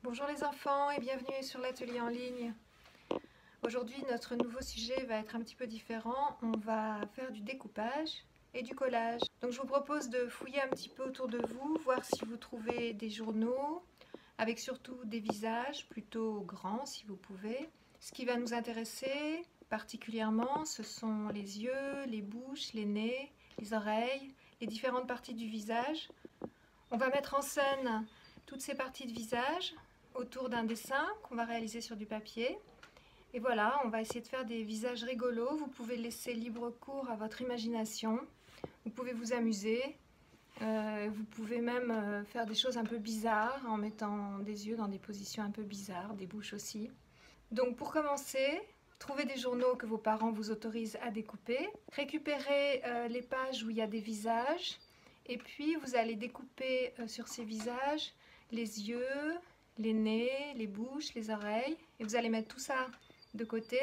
Bonjour les enfants et bienvenue sur l'atelier en ligne. Aujourd'hui notre nouveau sujet va être un petit peu différent. On va faire du découpage et du collage. Donc je vous propose de fouiller un petit peu autour de vous, voir si vous trouvez des journaux avec surtout des visages plutôt grands si vous pouvez. Ce qui va nous intéresser particulièrement, ce sont les yeux, les bouches, les nez, les oreilles, les différentes parties du visage. On va mettre en scène toutes ces parties de visage autour d'un dessin qu'on va réaliser sur du papier. Et voilà, on va essayer de faire des visages rigolos. Vous pouvez laisser libre cours à votre imagination. Vous pouvez vous amuser. Vous pouvez même faire des choses un peu bizarres en mettant des yeux dans des positions un peu bizarres, des bouches aussi. Donc pour commencer, trouvez des journaux que vos parents vous autorisent à découper. Récupérez les pages où il y a des visages. Et puis vous allez découper sur ces visages les yeux, les nez, les bouches, les oreilles. Et vous allez mettre tout ça de côté.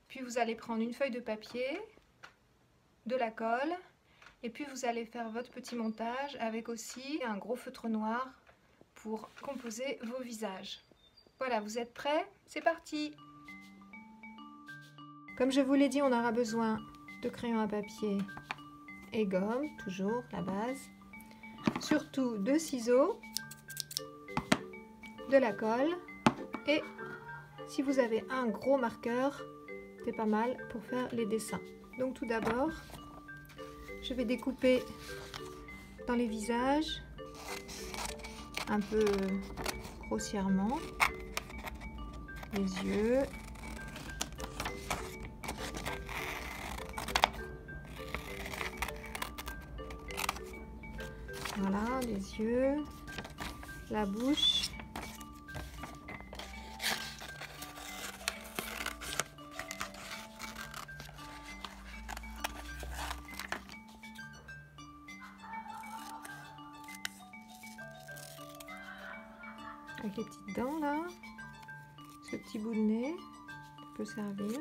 Puis vous allez prendre une feuille de papier, de la colle. Et puis vous allez faire votre petit montage avec aussi un gros feutre noir pour composer vos visages. Voilà, vous êtes prêts? C'est parti! Comme je vous l'ai dit, on aura besoin de crayon à papier et gomme, toujours la base. Surtout de ciseaux, de la colle et si vous avez un gros marqueur, c'est pas mal pour faire les dessins. Donc tout d'abord, je vais découper dans les visages un peu grossièrement les yeux. Voilà, les yeux, la bouche. Avec les petites dents là, ce petit bout de nez peut servir.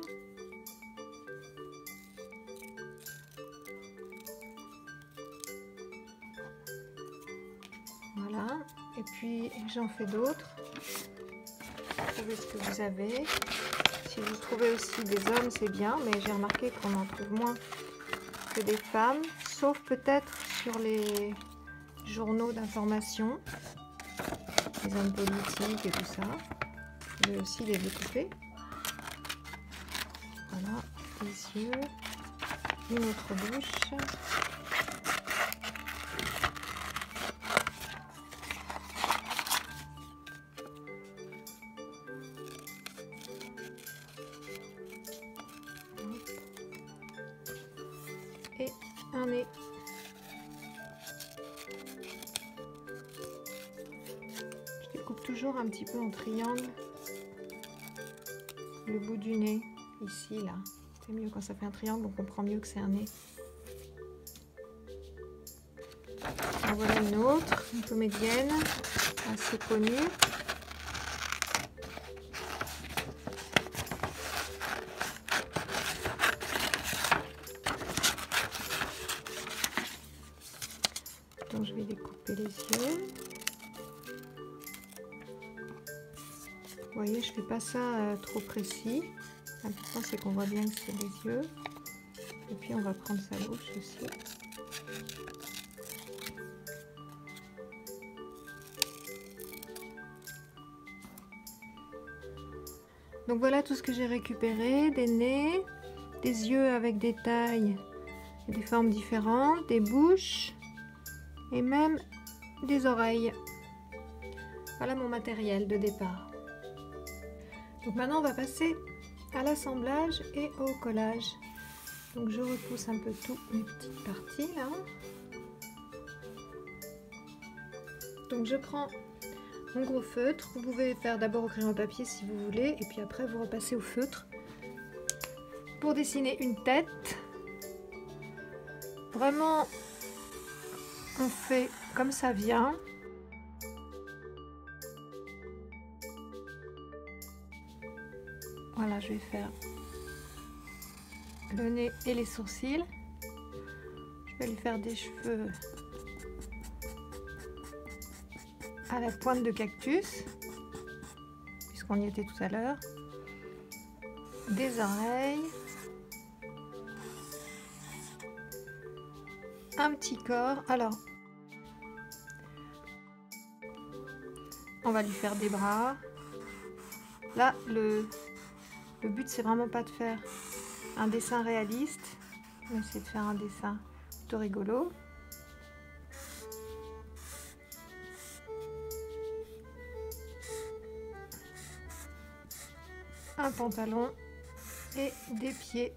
Voilà, et puis j'en fais d'autres. Trouvez ce que vous avez. Si vous trouvez aussi des hommes, c'est bien, mais j'ai remarqué qu'on en trouve moins que des femmes, sauf peut-être sur les journaux d'information, les hommes politiques et tout ça. Je vais aussi les découper. Voilà, les yeux, une autre bouche. Et un nez. Je découpe toujours un petit peu en triangle le bout du nez, ici, là. C'est mieux quand ça fait un triangle, on comprend mieux que c'est un nez. En voilà une autre, une comédienne assez connue. Donc je vais découper les yeux. Vous voyez, je ne fais pas ça trop précis. L'important c'est qu'on voit bien que c'est les yeux. Et puis on va prendre sa bouche aussi. Donc voilà tout ce que j'ai récupéré, des nez, des yeux avec des tailles et des formes différentes, des bouches et même des oreilles. Voilà mon matériel de départ. Donc maintenant on va passer à l'assemblage et au collage. Donc je repousse un peu toutes mes petites parties là. Donc je prends mon gros feutre. Vous pouvez faire d'abord au crayon à papier si vous voulez, et puis après vous repassez au feutre pour dessiner une tête. Vraiment, on fait comme ça vient. Voilà, je vais faire le nez et les sourcils. Je vais lui faire des cheveux à la pointe de cactus, puisqu'on y était tout à l'heure, des oreilles, un petit corps. Alors, on va lui faire des bras. Là, le but, c'est vraiment pas de faire un dessin réaliste, mais c'est de faire un dessin plutôt rigolo. Un pantalon et des pieds.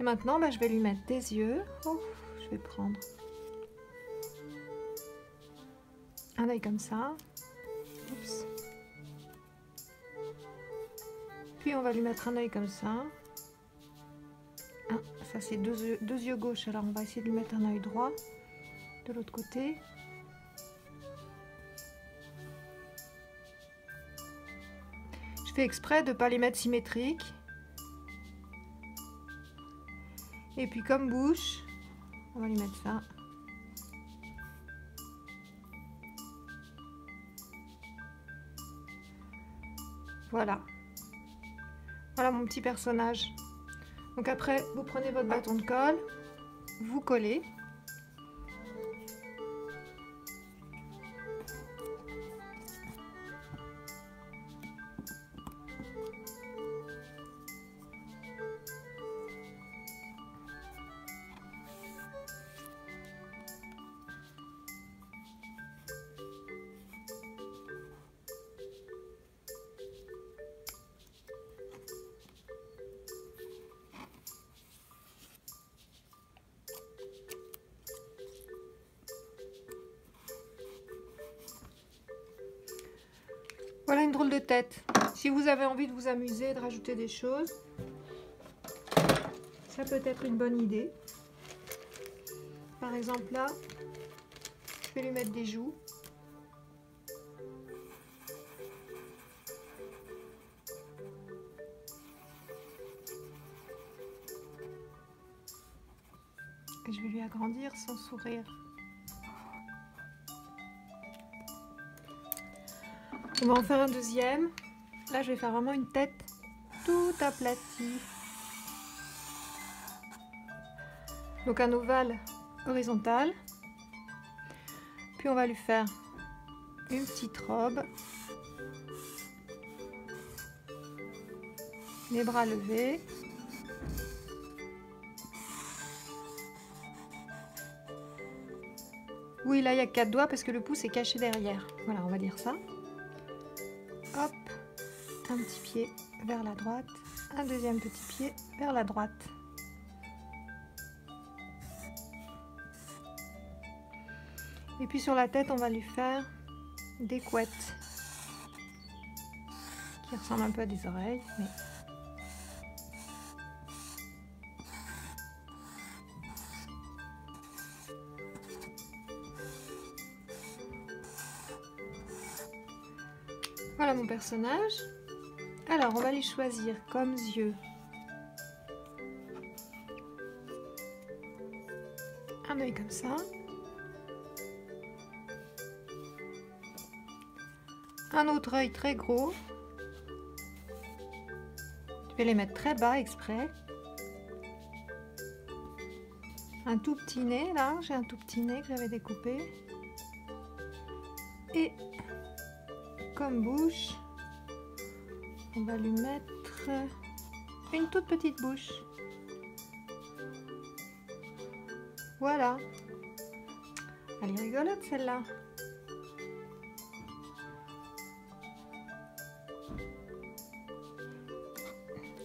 Et maintenant, je vais lui mettre des yeux. Oh, je vais prendre un œil comme ça. Oups. Puis on va lui mettre un œil comme ça. Ah, ça c'est deux yeux gauches, alors on va essayer de lui mettre un œil droit de l'autre côté. Je fais exprès de ne pas les mettre symétriques. Et puis comme bouche, on va lui mettre ça. Voilà. Voilà mon petit personnage. Donc après, vous prenez votre bâton de colle, vous collez. Voilà une drôle de tête. Si vous avez envie de vous amuser, de rajouter des choses, ça peut être une bonne idée. Par exemple là, je vais lui mettre des joues. Et je vais lui agrandir son sourire. On va en faire un deuxième. Là, je vais faire vraiment une tête tout aplatie. Donc un ovale horizontal. Puis on va lui faire une petite robe. Les bras levés. Oui, là, il y a 4 doigts parce que le pouce est caché derrière. Voilà, on va dire ça. Hop, un petit pied vers la droite, un deuxième petit pied vers la droite. Et puis sur la tête, on va lui faire des couettes qui ressemblent un peu à des oreilles. Mais... Voilà mon personnage. Alors, on va lui choisir comme yeux un œil comme ça. Un autre œil très gros. Je vais les mettre très bas exprès. Un tout petit nez, là, j'ai un tout petit nez que j'avais découpé. Et comme bouche, on va lui mettre une toute petite bouche. Voilà. Elle est rigolote celle-là.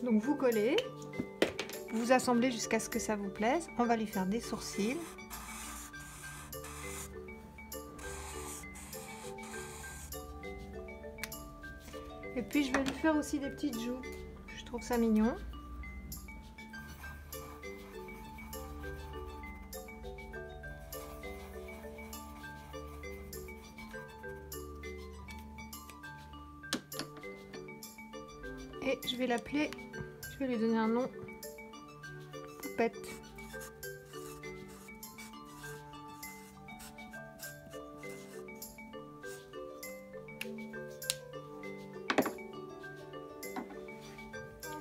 Donc vous collez, vous assemblez jusqu'à ce que ça vous plaise. On va lui faire des sourcils. Et puis je vais lui faire aussi des petites joues. Je trouve ça mignon. Et je vais l'appeler, je vais lui donner un nom, Poupette.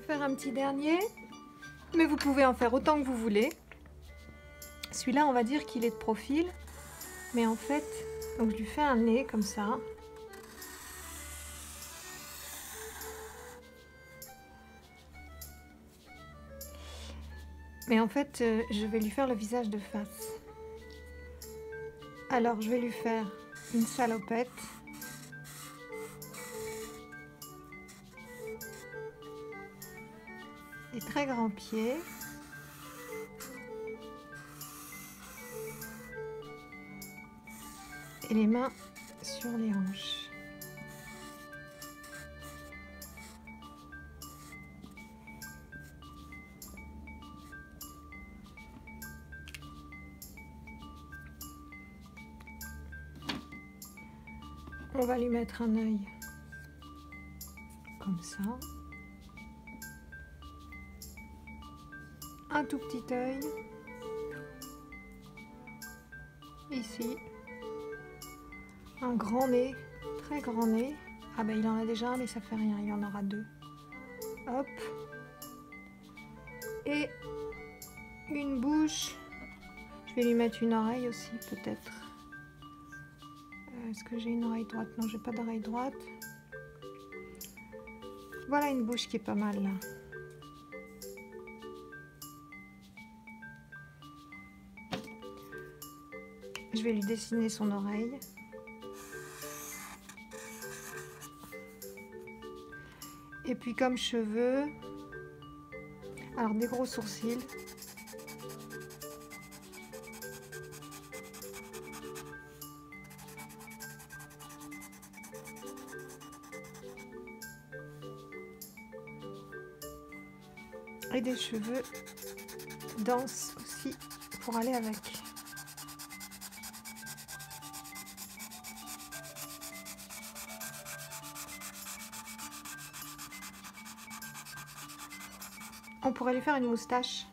faire un petit dernier, mais vous pouvez en faire autant que vous voulez. Celui-là, on va dire qu'il est de profil, mais en fait, donc je lui fais un nez comme ça. Mais en fait, je vais lui faire le visage de face. Alors, je vais lui faire une salopette. Des très grands pieds. Et les mains sur les hanches. On va lui mettre un œil comme ça. Un tout petit œil. Ici. Un grand nez, très grand nez. Ah ben il en a déjà un mais ça fait rien, il y en aura deux. Hop. Et une bouche. Je vais lui mettre une oreille aussi peut-être. Est-ce que j'ai une oreille droite? Non, j'ai pas d'oreille droite. Voilà une bouche qui est pas mal là. Je vais lui dessiner son oreille. Et puis comme cheveux, alors des gros sourcils. Et des cheveux denses aussi pour aller avec. On pourrait lui faire une moustache.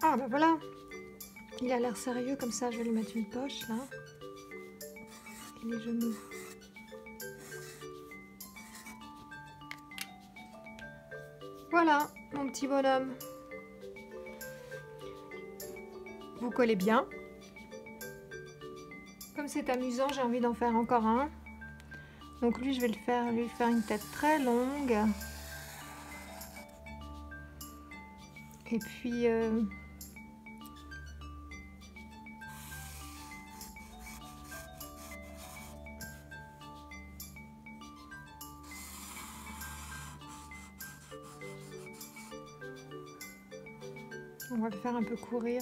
Ah ben voilà, il a l'air sérieux comme ça, je vais lui mettre une poche là. Et les genoux. Voilà mon petit bonhomme. Vous collez bien. Comme c'est amusant, j'ai envie d'en faire encore un. Donc lui, je vais lui faire une tête très longue. Et puis... on va le faire un peu courir.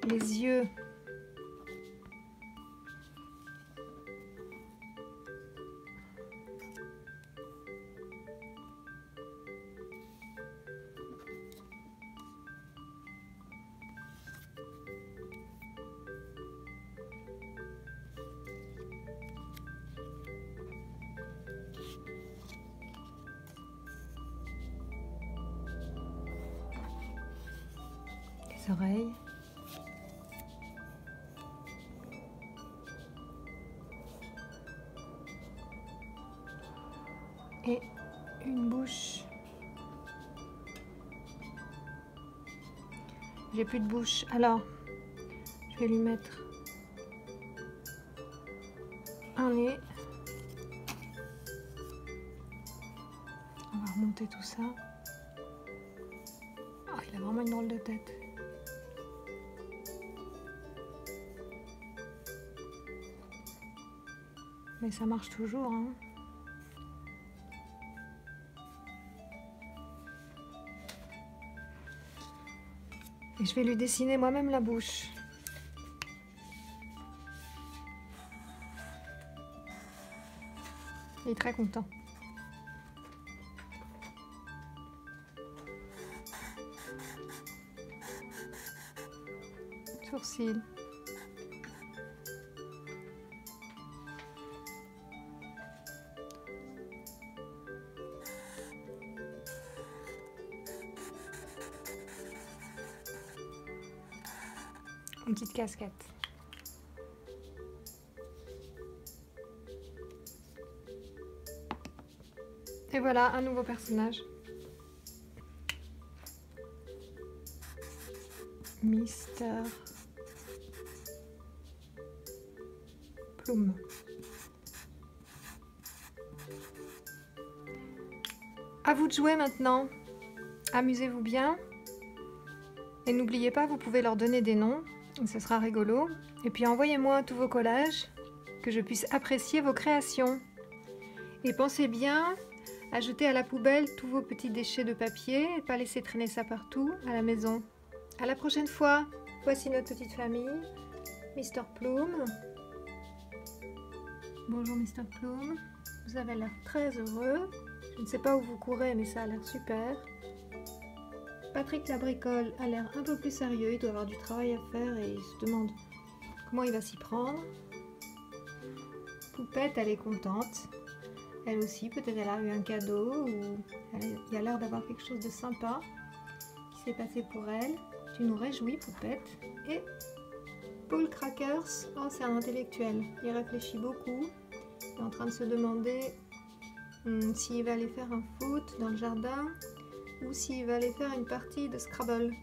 Les yeux. Les oreilles. Et une bouche. J'ai plus de bouche. Alors, je vais lui mettre un nez. On va remonter tout ça. Oh, il a vraiment une drôle de tête. Mais ça marche toujours, hein. Et je vais lui dessiner moi-même la bouche. Il est très content. Sourcils. Une petite casquette. Et voilà, un nouveau personnage. Mr. Plum. À vous de jouer maintenant. Amusez-vous bien. Et n'oubliez pas, vous pouvez leur donner des noms. Ce sera rigolo. Et puis envoyez-moi tous vos collages, que je puisse apprécier vos créations. Et pensez bien à jeter à la poubelle tous vos petits déchets de papier et pas laisser traîner ça partout à la maison. À la prochaine fois. Voici notre petite famille. Mr. Plum. Bonjour Mr. Plum. Vous avez l'air très heureux. Je ne sais pas où vous courez, mais ça a l'air super. Patrick Labricole a l'air un peu plus sérieux, il doit avoir du travail à faire et il se demande comment il va s'y prendre. Poupette, elle est contente. Elle aussi, peut-être elle a eu un cadeau ou il y a l'air d'avoir quelque chose de sympa qui s'est passé pour elle. Tu nous réjouis, Poupette. Et Paul Crackers, oh, c'est un intellectuel. Il réfléchit beaucoup. Il est en train de se demander s'il va aller faire un foot dans le jardin ou s'il va aller faire une partie de Scrabble.